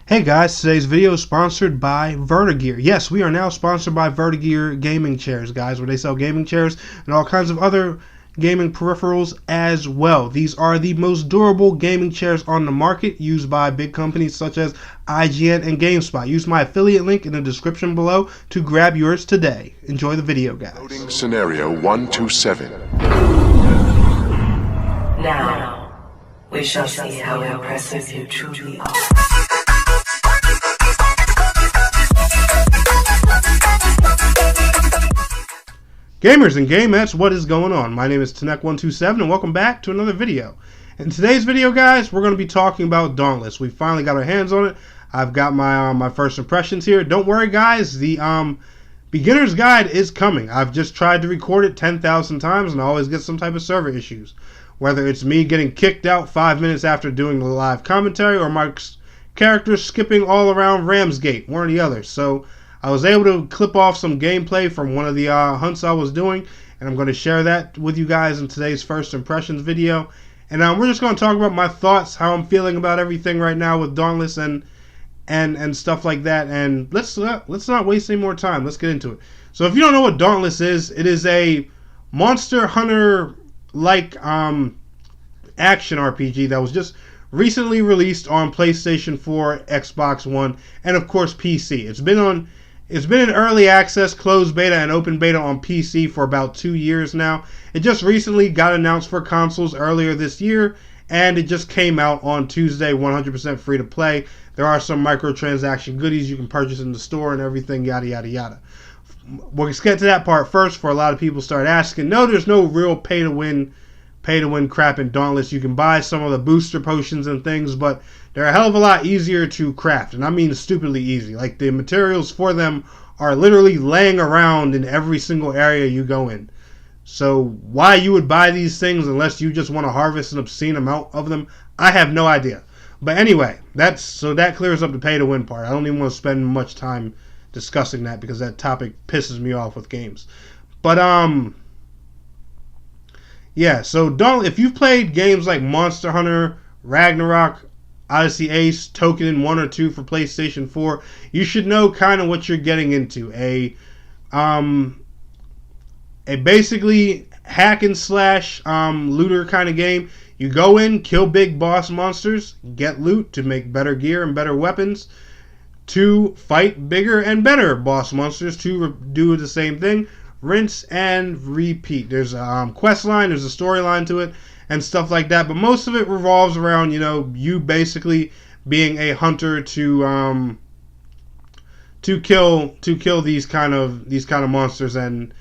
Hey guys, today's video is sponsored by Vertigear. Yes, we are now sponsored by Vertigear gaming chairs, guys, where they sell gaming chairs and all kinds of other gaming peripherals as well. These are the most durable gaming chairs on the market, used by big companies such as IGN and GameSpot. Use my affiliate link in the description below to grab yours today. Enjoy the video, guys. Loading scenario 127. Now, we shall see how impressive you truly are. Gamers and gamettes, what is going on? My name is Tanek127 and welcome back to another video. In today's video, guys, we're going to be talking about Dauntless. We finally got our hands on it. I've got my first impressions here. Don't worry, guys, the beginner's guide is coming. I've just tried to record it 10,000 times and I always get some type of server issues. Whether it's me getting kicked out 5 minutes after doing the live commentary or my character skipping all around Ramsgate, one or the other. So I was able to clip off some gameplay from one of the hunts I was doing, and I'm going to share that with you guys in today's first impressions video. And we're just going to talk about my thoughts, how I'm feeling about everything right now with Dauntless and stuff like that. And let's not waste any more time. Let's get into it. So if you don't know what Dauntless is, it is a Monster Hunter like action RPG that was just recently released on PlayStation 4, Xbox One, and of course PC. It's been in early access, closed beta, and open beta on PC for about 2 years now. It just recently got announced for consoles earlier this year, and it just came out on Tuesday, 100% free to play. There are some microtransaction goodies you can purchase in the store and everything, yada yada yada. We'll just get to that part first before a lot of people start asking. No, there's no real pay to win crap in Dauntless. You can buy some of the booster potions and things, but they're a hell of a lot easier to craft, and I mean stupidly easy. Like, the materials for them are literally laying around in every single area you go in. So why you would buy these things unless you just want to harvest an obscene amount of them, I have no idea. But anyway, that clears up the pay to win part. I don't even want to spend much time discussing that because that topic pisses me off with games. But yeah, so if you've played games like Monster Hunter, Ragnarok, Odyssey Ace, Token 1 or 2 for PlayStation 4, you should know kind of what you're getting into. A basically hack and slash looter kind of game. You go in, kill big boss monsters, get loot to make better gear and better weapons, to fight bigger and better boss monsters to do the same thing. Rinse and repeat. There's a quest line, there's a storyline to it, and stuff like that. But most of it revolves around, you basically being a hunter to kill these kind of monsters and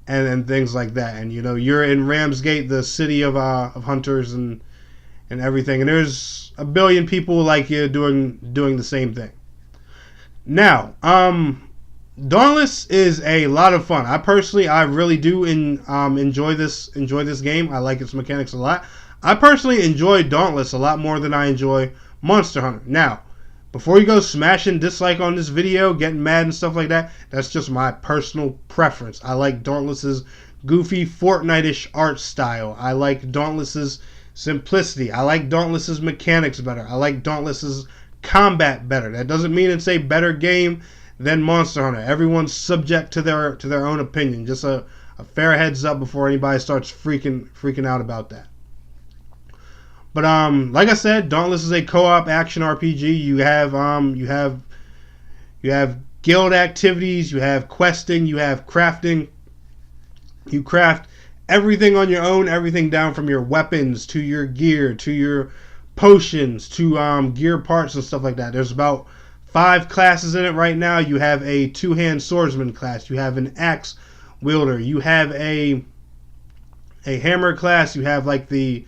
things like that. And you're in Ramsgate, the city of hunters and everything. And there's a billion people like you doing the same thing. Now, Dauntless is a lot of fun. I really do enjoy this game. I like its mechanics a lot. I personally enjoy Dauntless a lot more than I enjoy Monster Hunter. Now, before you go smashing dislike on this video, getting mad and stuff like that, that's just my personal preference. I like Dauntless's goofy Fortnite-ish art style. I like Dauntless's simplicity. I like Dauntless's mechanics better. I like Dauntless's combat better. That doesn't mean it's a better game than Monster Hunter. Everyone's subject to their own opinion. Just a fair heads up before anybody starts freaking out about that. But like I said, Dauntless is a co-op action RPG. You have guild activities, you have questing, you have crafting. You craft everything on your own, everything down from your weapons to your gear to your potions to gear parts and stuff like that. There's about 5 classes in it right now. You have a 2-hand swordsman class. You have an axe wielder. You have a hammer class. You have like the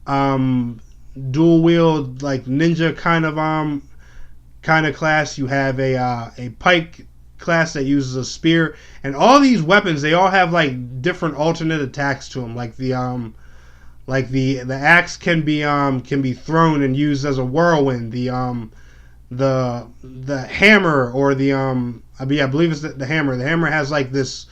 dual wield like ninja kind of class. You have a pike class that uses a spear. And all these weapons, they all have like different alternate attacks to them. Like the axe can be thrown and used as a whirlwind. The hammer, or I believe it's the hammer. The hammer has like this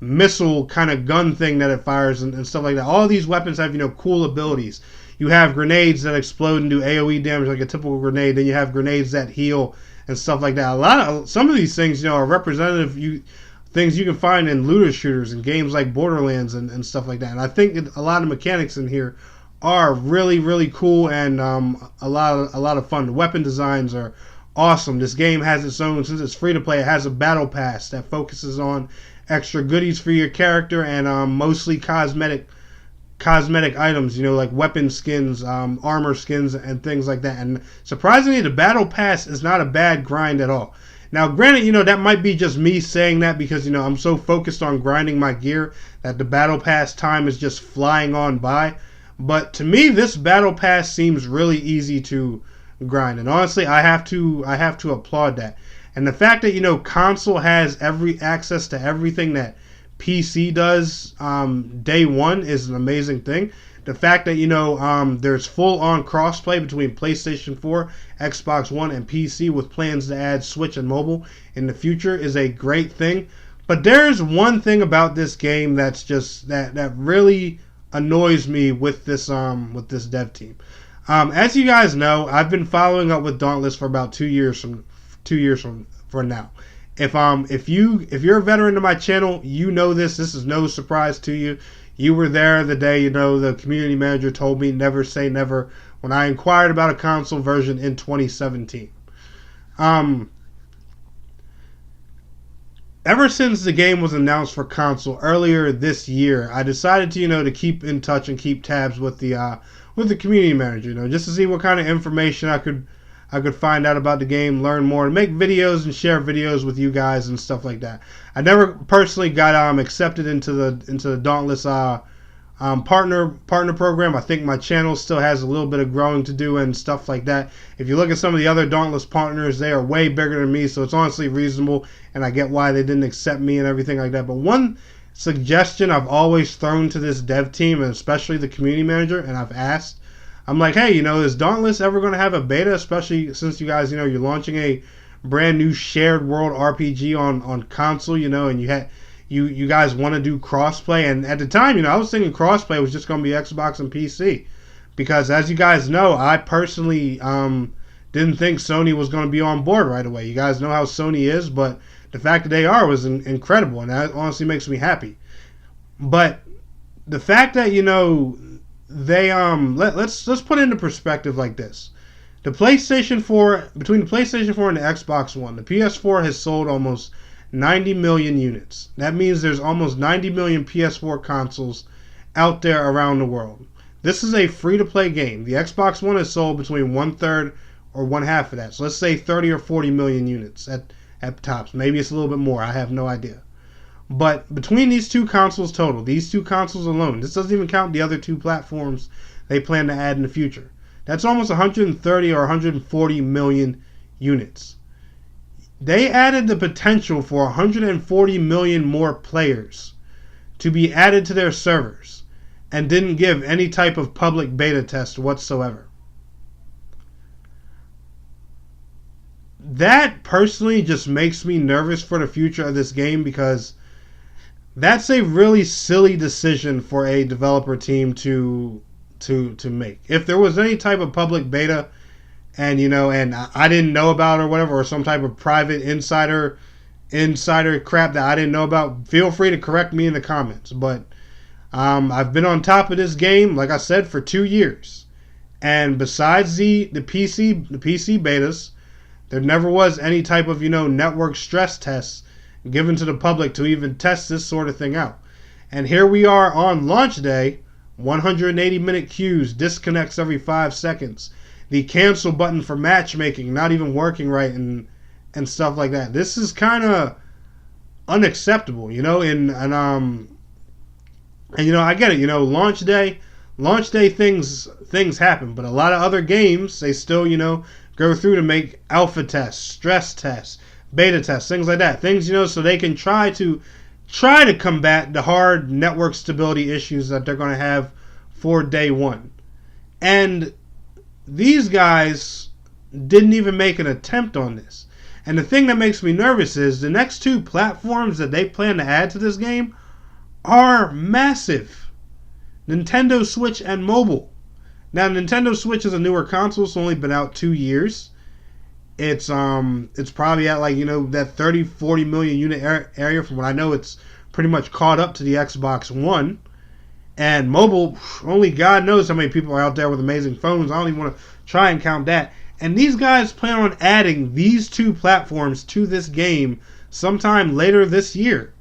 missile kind of gun thing that it fires and stuff like that. All these weapons have cool abilities. you have grenades that explode and do AoE damage like a typical grenade. Then you have grenades that heal and stuff like that. Some of these things, are representative things you can find in looter shooters and games like Borderlands and stuff like that. And I think a lot of mechanics in here are really, really cool and a lot of fun. The weapon designs are awesome. This game has its own, since it's free to play, it has a battle pass that focuses on extra goodies for your character and mostly cosmetic items, like weapon skins, armor skins, and things like that. And surprisingly, the battle pass is not a bad grind at all. Now, granted, that might be just me saying that because, I'm so focused on grinding my gear that the battle pass time is just flying on by. But to me, this battle pass seems really easy to grind. And honestly, I have to applaud that. And the fact that, console has access to everything that PC does day one is an amazing thing. The fact that, there's full-on crossplay between PlayStation 4, Xbox One, and PC with plans to add Switch and mobile in the future is a great thing. But there's one thing about this game that's just that really annoys me with this dev team. As you guys know, I've been following up with Dauntless for about 2 years from now. If you're a veteran to my channel, you know this. This is no surprise to you. You were there the day, the community manager told me never say never when I inquired about a console version in 2017. Ever since the game was announced for console earlier this year, I decided to keep in touch and keep tabs with the community manager, just to see what kind of information I could find out about the game, learn more, and make videos and share videos with you guys and stuff like that. I never personally got accepted into the Dauntless partner program. I think my channel still has a little bit of growing to do and stuff like that. If you look at some of the other Dauntless partners, they are way bigger than me, so it's honestly reasonable, and I get why they didn't accept me and everything like that. But one suggestion I've always thrown to this dev team, and especially the community manager, and I've asked, I'm like, hey, is Dauntless ever going to have a beta, especially since you guys, you're launching a brand new shared world RPG on console, and you guys want to do crossplay. And at the time, I was thinking crossplay was just going to be Xbox and PC, because as you guys know, I personally didn't think Sony was going to be on board right away. You guys know how Sony is, but the fact that they are was incredible, and that honestly makes me happy. But the fact that they let's put it into perspective like this. Between the PlayStation 4 and the Xbox One, the PS4 has sold almost 90 million units. That means there's almost 90 million PS4 consoles out there around the world. This is a free-to-play game. The Xbox One has sold between 1/3 or 1/2 of that. So let's say 30 or 40 million units at tops. Maybe it's a little bit more. I have no idea. But between these two consoles total, these two consoles alone, this doesn't even count the other two platforms they plan to add in the future. That's almost 130 or 140 million units. They added the potential for 140 million more players to be added to their servers and didn't give any type of public beta test whatsoever. That personally just makes me nervous for the future of this game, because that's a really silly decision for a developer team to make. If there was any type of public beta and and I didn't know about or whatever, or some type of private insider crap that I didn't know about, feel free to correct me in the comments. But I've been on top of this game, like I said, for 2 years. And besides the PC betas, there never was any type of network stress tests given to the public to even test this sort of thing out. And here we are on launch day, 180-minute queues, disconnects every 5 seconds, the cancel button for matchmaking not even working right, and stuff like that. This is kind of unacceptable, and I get it, launch day things happen, but a lot of other games, they still go through to make alpha tests, stress tests, beta tests, things like that. Things, so they can try to combat the hard network stability issues that they're going to have for day one. And these guys didn't even make an attempt on this. And the thing that makes me nervous is the next two platforms that they plan to add to this game are massive. Nintendo Switch and mobile. Now, Nintendo Switch is a newer console. It's only been out 2 years. It's probably at, like, you know, that 30-40 million unit area. From what I know, it's pretty much caught up to the Xbox One. And mobile, only God knows how many people are out there with amazing phones. I don't even want to try and count that. And these guys plan on adding these two platforms to this game sometime later this year.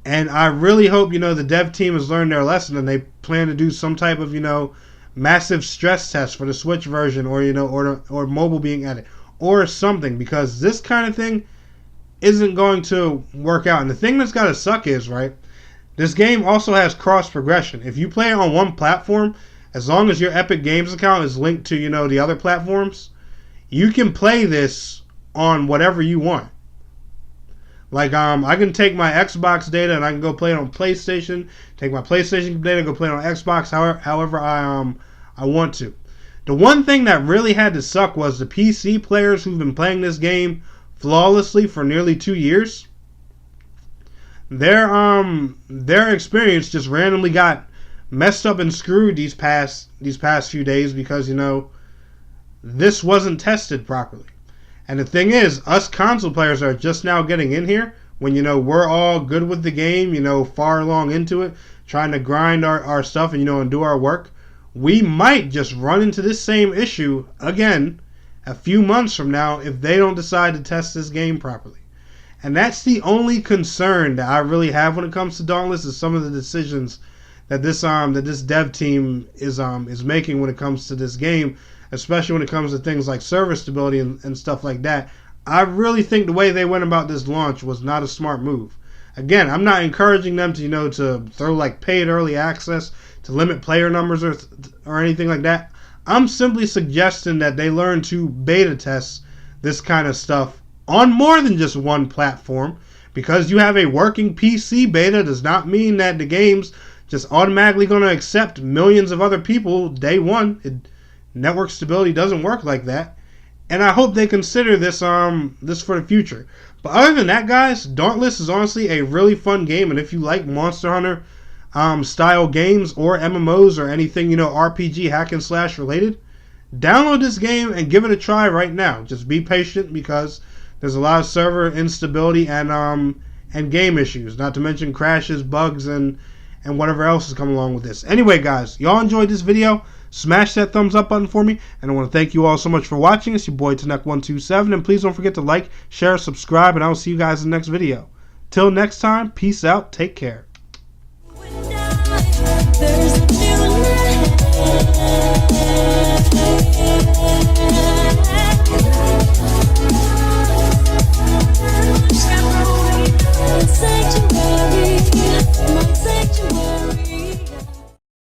And I really hope, you know, the dev team has learned their lesson and they plan to do some type of, you know, massive stress test for the Switch version, or, you know, or mobile being added or something, because this kind of thing isn't going to work out. And the thing that's got to suck is, right, this game also has cross progression. If you play it on one platform, as long as your Epic Games account is linked to, you know, the other platforms, you can play this on whatever you want. Like, I can take my Xbox data and I can go play it on PlayStation. Take my PlayStation data, go play it on Xbox, however I want to. The one thing that really had to suck was the PC players who've been playing this game flawlessly for nearly 2 years. Their experience just randomly got messed up and screwed these past few days because, you know, this wasn't tested properly. And the thing is, us console players are just now getting in here when, you know, we're all good with the game, you know, far along into it, trying to grind our stuff and, you know, and do our work. We might just run into this same issue again a few months from now if they don't decide to test this game properly. And that's the only concern that I really have when it comes to Dauntless, is some of the decisions that this dev team is making when it comes to this game, especially when it comes to things like server stability and stuff like that. I really think the way they went about this launch was not a smart move. Again, I'm not encouraging them to, you know, to throw like paid early access, to limit player numbers or anything like that. I'm simply suggesting that they learn to beta test this kind of stuff on more than just one platform. Because you have a working PC beta does not mean that the game's just automatically going to accept millions of other people day one. Network stability doesn't work like that. And I hope they consider this for the future. But other than that, guys, Dauntless is honestly a really fun game. And if you like Monster Hunter style games or MMOs or anything, you know, RPG hack and slash related, download this game and give it a try right now. Just be patient, because there's a lot of server instability and game issues, not to mention crashes, bugs, and whatever else has come along with this. Anyway, guys, y'all enjoyed this video, smash that thumbs up button for me, and I want to thank you all so much for watching. It's your boy Tnek127, and please don't forget to like, share, subscribe, and I will see you guys in the next video. Till next time, peace out, take care. There's a new light.